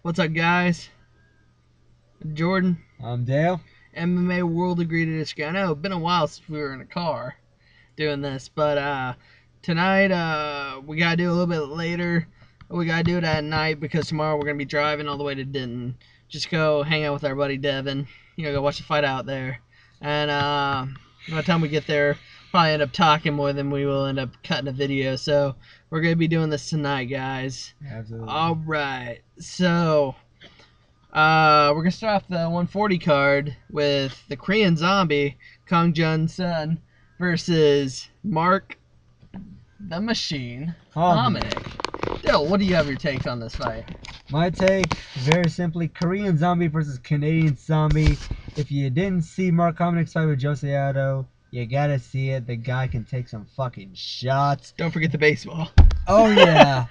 What's up, guys? Jordan. I'm Dale. MMA World ATD Predictions. I know it's been a while since we were in a car doing this, but tonight we gotta do it a little bit later. We gotta do it at night because tomorrow we're gonna be driving all the way to Denton. Just go hang out with our buddy Devin. Go watch the fight out there. And by the time we get there, probably end up talking more than we will end up cutting a video. So we're gonna be doing this tonight, guys. Absolutely. All right. So we're gonna start off the 140 card with the Korean Zombie Kong Jun Sun versus Mark the Machine Hominick. Dill, what do you have your take on this fight? My take, very simply, Korean Zombie versus Canadian Zombie. If you didn't see Mark Hominick's fight with Jose Aldo, you gotta see it. The guy can take some fucking shots. Don't forget the baseball. Oh yeah,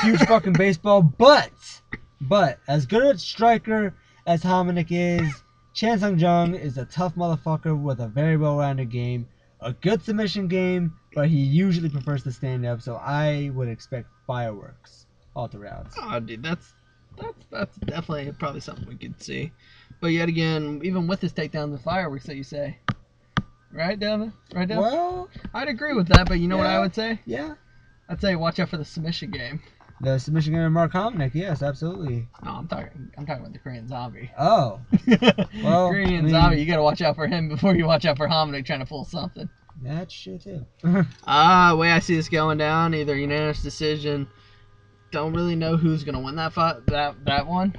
huge fucking baseball. But as good a striker as Hominick is, Chan Sung Jung is a tough motherfucker with a very well-rounded game, a good submission game, but he usually prefers to stand up. So I would expect fireworks all throughout. Oh, dude, that's definitely probably something we could see. But yet again, even with his takedown, the fireworks that you say, right, Devin? Right, Devin? Well, I'd agree with that, but you know what I would say? Yeah. I'd say watch out for the submission game. The submission game of Mark Hominick, yes, absolutely. No, I'm talking about the Korean Zombie. Oh. Well, Korean Zombie, you gotta watch out for him before you watch out for Hominick trying to pull something. That's shit too. The way I see this going down, either unanimous decision. Don't really know who's gonna win that fight, that one.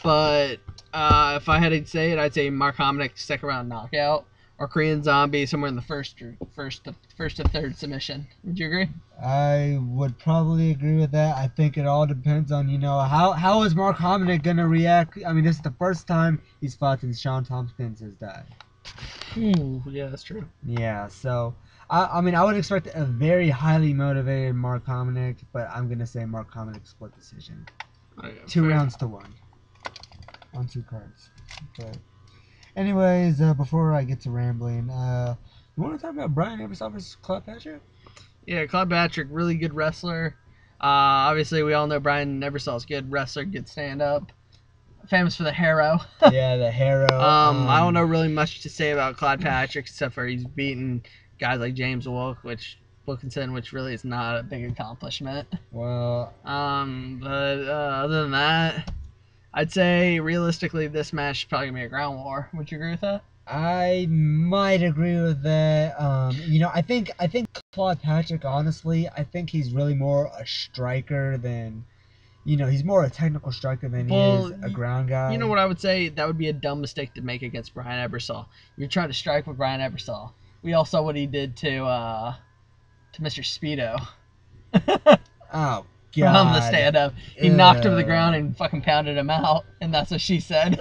But if I had to say it, I'd say Mark Hominick second round knockout, or Korean Zombie somewhere in the first to third submission. Would you agree? I would probably agree with that. I think it all depends on, how is Mark Hominick gonna react. I mean, this is the first time he's fought since Sean Tompkins has died. Ooh, yeah, that's true. Yeah, so I mean, I would expect a very highly motivated Mark Hominick, but I'm gonna say Mark Hominick split decision. Oh, yeah, 2 rounds to 1 on 2 cards. But anyways, before I get to rambling, you want to talk about Brian Ebersol versus Claude Patrick? Yeah, Claude Patrick, really good wrestler. Obviously, we all know Brian Ebersol's good wrestler, good stand-up. Famous for the Harrow. Yeah, the Harrow. I don't know really much to say about Claude Patrick except for he's beaten guys like James Wilkinson, which really is not a big accomplishment. Well, but other than that, I'd say realistically this match is probably gonna be a ground war. Would you agree with that? I might agree with that. I think Claude Patrick, honestly, I think he's really more a striker than, he's more a technical striker than he is a ground guy. You know what I would say? That would be a dumb mistake to make against Brian Ebersol. You're trying to strike with Brian Ebersol. We all saw what he did to Mr. Speedo. Oh, God. From the stand-up. He knocked him to the ground and fucking pounded him out, and that's what she said.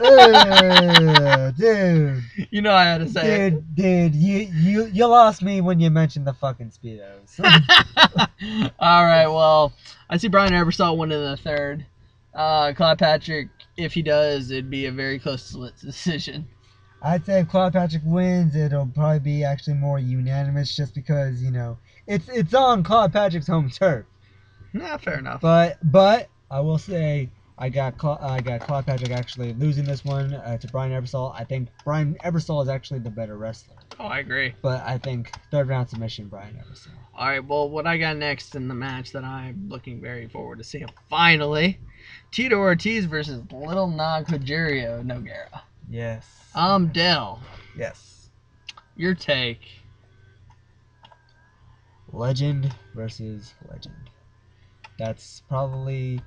Dude. You know I had to say it. Dude, you lost me when you mentioned the fucking Speedos. All right, well, I see Brian Ebersol winning in the third. Claude Patrick, if he does, it'd be a very close decision. I'd say if Claude Patrick wins, it'll probably be actually more unanimous, just because it's on Claude Patrick's home turf. Nah, fair enough. But I will say I got Claude Patrick actually losing this one to Brian Ebersol. I think Brian Ebersol is actually the better wrestler. Oh, I agree. But I think third round submission, Brian Ebersol. All right, well, what I got next in the match that I'm looking very forward to seeing finally, Tito Ortiz versus Little Nog Hojiro Nogueira. Yes. Dell. Yes. Your take. Legend versus legend. That's probably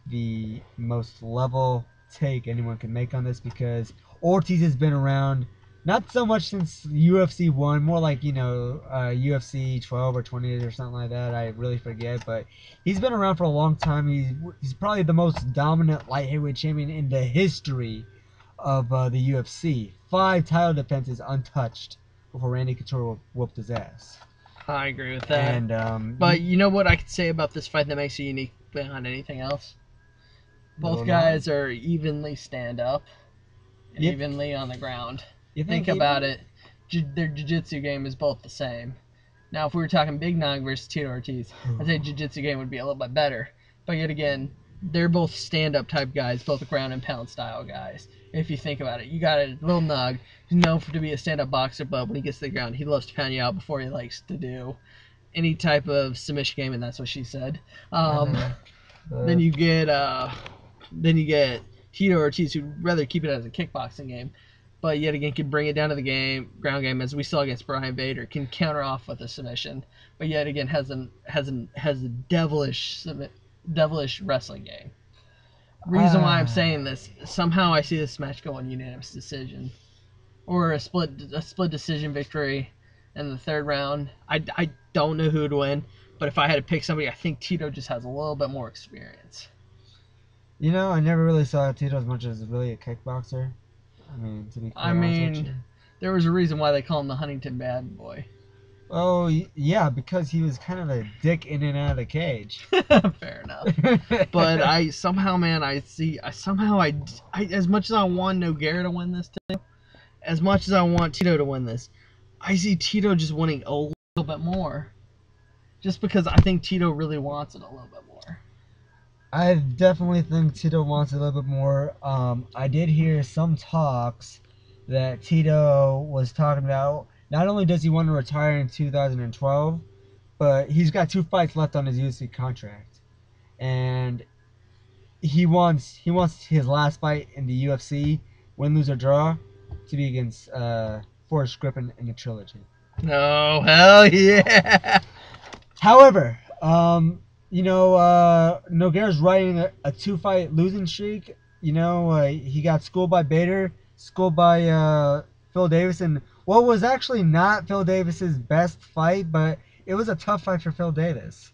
the most level take anyone can make on this, because Ortiz has been around not so much since UFC 1, more like, UFC 12 or 20 or something like that. I really forget, but he's been around for a long time. He's probably the most dominant light heavyweight champion in the history of the UFC. 5 title defenses untouched before Randy Couture whooped his ass. I agree with that. And but you know what I could say about this fight that makes it unique beyond anything else? Both guys are evenly stand up and evenly on the ground. You think about it, their jiu-jitsu game is both the same. Now, if we were talking Big Nog versus Tito Ortiz, I'd say jiu-jitsu game would be a little bit better. But yet again, they're both stand-up type guys, both ground and pound style guys. If you think about it, you got a little Nug who's known to be a stand-up boxer, but when he gets to the ground, he loves to pound you out before he likes to do any type of submission game, and that's what she said. Then you get Tito Ortiz, who'd rather keep it as a kickboxing game, but yet again can bring it down to the ground game, as we saw against Brian Bader, can counter off with a submission, but yet again has a devilish wrestling game. Reason why I'm saying this, somehow I see this match going unanimous decision, or a split decision victory in the third round. I don't know who would win, but if I had to pick somebody, I think Tito just has a little bit more experience. You know, I never really saw Tito as much as really a kickboxer. I mean, to be quite honest with you. There was a reason why they call him the Huntington Bad Boy. Oh, yeah, because he was kind of a dick in and out of the cage. Fair enough. But I somehow, man, as much as I want Nogueira to win this too, as much as I want Tito to win this, I see Tito just winning a little bit more. Just because I think Tito really wants it a little bit more. I definitely think Tito wants it a little bit more. I did hear some talks that Tito was talking about. Not only does he want to retire in 2012, but he's got 2 fights left on his UFC contract, and he wants his last fight in the UFC, win, lose, or draw, to be against Forrest Griffin in the trilogy. Oh, hell yeah! However, Nogueira's riding a 2-fight losing streak. He got schooled by Bader, schooled by Phil Davis, and what was actually not Phil Davis's best fight, but it was a tough fight for Phil Davis.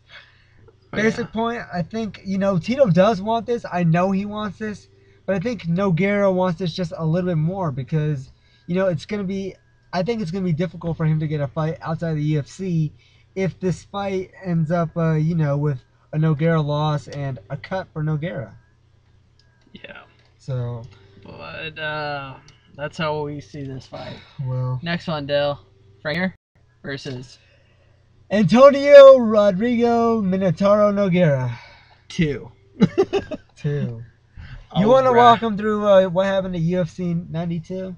Basic point, I think, Tito does want this. I know he wants this, but I think Nogueira wants this just a little bit more because, I think it's going to be difficult for him to get a fight outside of the UFC if this fight ends up, with a Nogueira loss and a cut for Nogueira. Yeah. So. But, that's how we see this fight. Well. Next one, Dale. Franger versus Antonio Rodrigo Minotauro Nogueira. 2. 2. You want to walk him through what happened at UFC 92?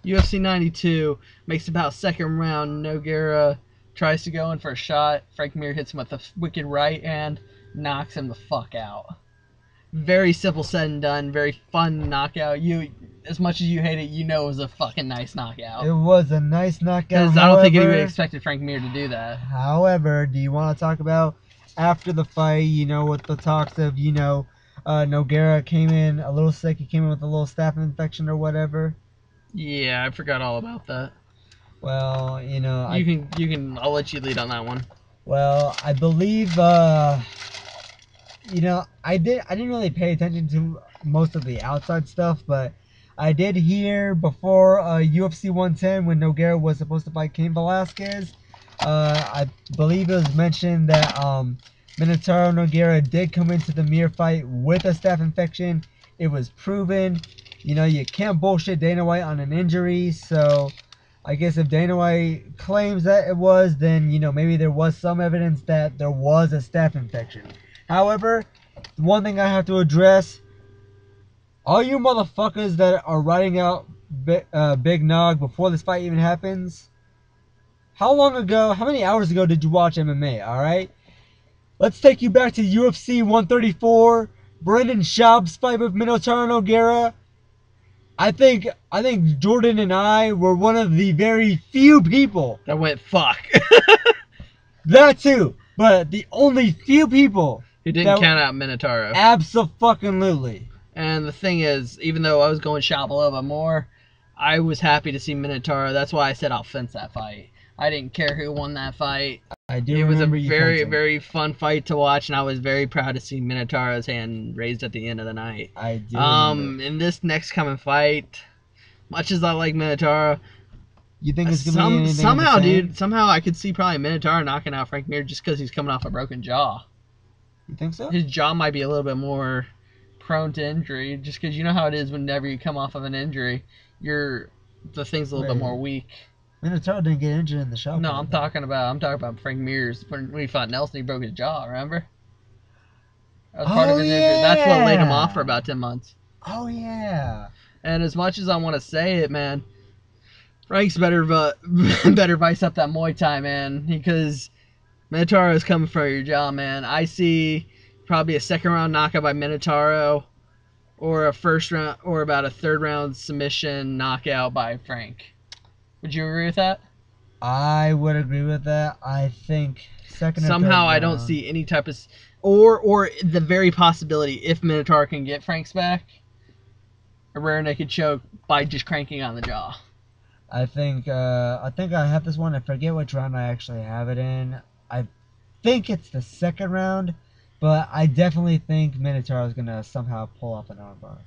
UFC 92 makes about second round. Nogueira tries to go in for a shot. Frank Mir hits him with a wicked right and knocks him the fuck out. Very simple said and done. Very fun knockout. As much as you hate it, it was a fucking nice knockout. It was a nice knockout. Because I don't think anybody expected Frank Mir to do that. However, do you want to talk about after the fight, with the talks of, Nogueira came in a little sick. He came in with a little staph infection or whatever. Yeah, I forgot all about that. Well, I'll let you lead on that one. Well, I believe, I didn't really pay attention to most of the outside stuff, but I did hear before UFC 110 when Nogueira was supposed to fight Cain Velasquez. I believe it was mentioned that Minotauro Nogueira did come into the Mir fight with a staph infection. It was proven. You can't bullshit Dana White on an injury, so I guess if Dana White claims that it was, then, maybe there was some evidence that there was a staph infection. However, one thing I have to address, all you motherfuckers that are writing out Big Nog before this fight even happens, how many hours ago did you watch MMA, alright? Let's take you back to UFC 134, Brendan Schaub's fight with Minotauro Nogueira. I think Jordan and I were one of the very few people that went fuck. That too, but the only few people who didn't count out Minotauro. Absolutely. And the thing is, even though I was going Schaub a little bit more, I was happy to see Minotauro. That's why I said I'll fence that fight. I didn't care who won that fight. It was a very, very fun fight to watch, and I was very proud to see Minotauro's hand raised at the end of the night. I do. In this next coming fight, much as I like Minotauro, you think it's gonna be anything somehow, the same? dude? Somehow, I could see probably Minotauro knocking out Frank Mir just because he's coming off a broken jaw. You think so? His jaw might be a little bit more prone to injury, just because you know how it is whenever you come off of an injury, the thing's a little bit more weak. Minotauro didn't get injured in the shop. No, I'm talking about Frank Mir's when he fought Nelson. He broke his jaw. Remember? That was part of his injury. That's what laid him off for about 10 months. Oh, yeah. And as much as I want to say it, man, Frank's better vice up that Muay Thai, man, because Minotauro is coming for your jaw, man. I see probably a second round knockout by Minotauro, or a first round, or about a third round submission knockout by Frank. Would you agree with that? I would agree with that. I think second. Somehow I don't see any type of, or the very possibility if Minotauro can get Frank's back, a rear naked choke by just cranking on the jaw. I think I have this one. I forget which round I actually have it in. I think it's the second round, but I definitely think Minotauro is gonna somehow pull off an armbar.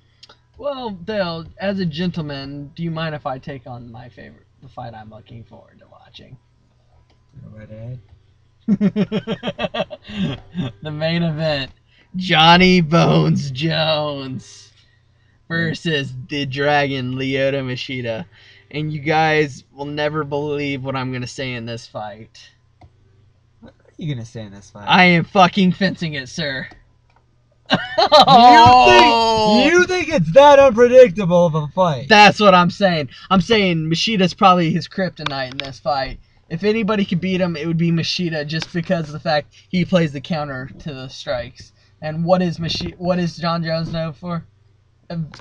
Well, Dale, as a gentleman, do you mind if I take on my favorite, the fight I'm looking forward to watching? Go right ahead. The main event, Johnny Bones Jones versus the Dragon Lyoto Machida. And you guys will never believe what I'm going to say in this fight. What are you going to say in this fight? I am fucking fencing it, sir. You think it's that unpredictable of a fight? That's what I'm saying. I'm saying Machida's probably his kryptonite in this fight. If anybody could beat him, it would be Machida, just because of the fact he plays the counter to the strikes. And what is John Jones known for?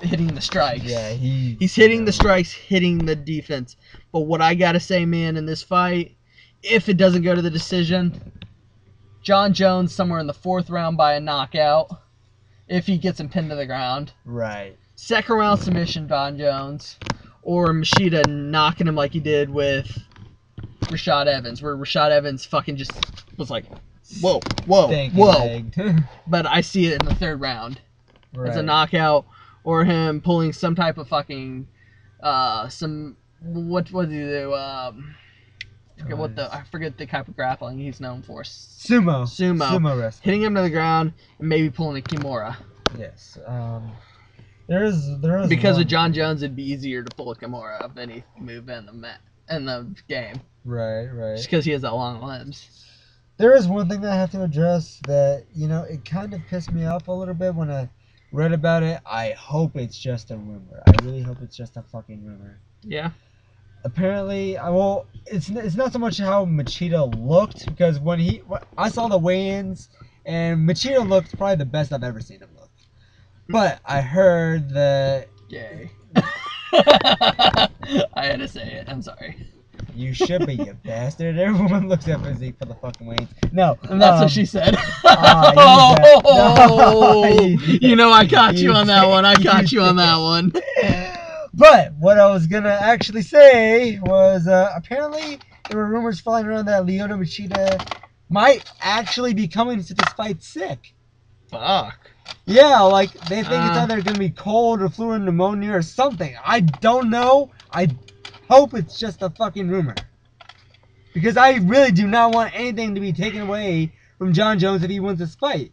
Hitting the strikes. Yeah, he's hitting the strikes, hitting the defense. But what I gotta say, man, in this fight, if it doesn't go to the decision, John Jones somewhere in the 4th round by a knockout, if he gets him pinned to the ground. Right. Second round submission, John Jones, or Machida knocking him like he did with Rashad Evans, where Rashad Evans fucking just was like, whoa. But I see it in the 3rd round as a knockout, or him pulling some type of fucking what did he do? I forget the type of grappling he's known for. Sumo wrestling. Hitting him to the ground and maybe pulling a Kimura. Yes. There is because with John Jones, it'd be easier to pull a Kimura of any move in the game. Right. Just because he has that long limbs. There is one thing that I have to address that, it kind of pissed me off a little bit when I read about it. I hope it's just a rumor. I really hope it's just a fucking rumor. Yeah. Apparently, it's not so much how Machida looked, because when I saw the weigh-ins, and Machida looked probably the best I've ever seen him look. But I heard that... Gay. I had to say it. I'm sorry. You should be, you bastard. Everyone looks at physique for the fucking weigh-ins. No. And that's what she said. You know I caught you on that one. But what I was going to actually say was apparently there were rumors flying around that Lyoto Machida might actually be coming to this fight sick. Fuck. Yeah, like they think it's either going to be cold or flu and pneumonia or something. I don't know. I hope it's just a fucking rumor. Because I really do not want anything to be taken away from John Jones if he wins this fight.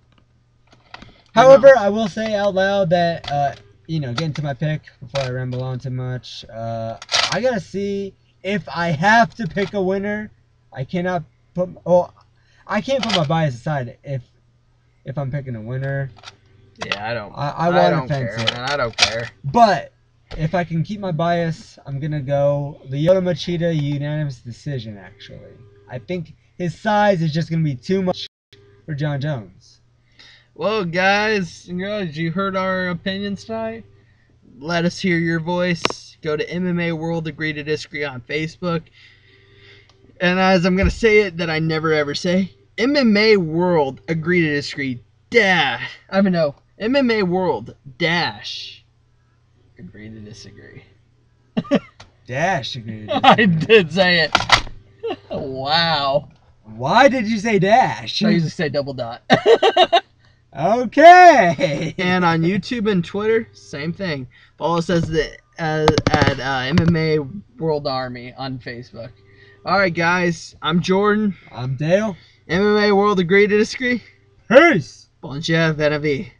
However, I will say out loud that... getting to my pick before I ramble on too much. I gotta see if I have to pick a winner. I can't put my bias aside if I'm picking a winner. Yeah, I don't. I don't care, man. I don't care. But if I can keep my bias, I'm gonna go Lyoto Machida unanimous decision. Actually, I think his size is just gonna be too much for John Jones. Well, guys and girls, you heard our opinions tonight. Let us hear your voice. Go to MMA World Agree to Disagree on Facebook. And as I'm going to say it that I never ever say, MMA World Agree to Disagree MMA World dash Agree to Disagree. Dash Agree to Disagree. I did say it. Wow. Why did you say dash? I usually say double dot. Okay. And on YouTube and Twitter, same thing. Follow us at MMA World Army on Facebook. Alright, guys. I'm Jordan. I'm Dale. MMA World Agree to Disagree. Peace. Bonjour, Venavi.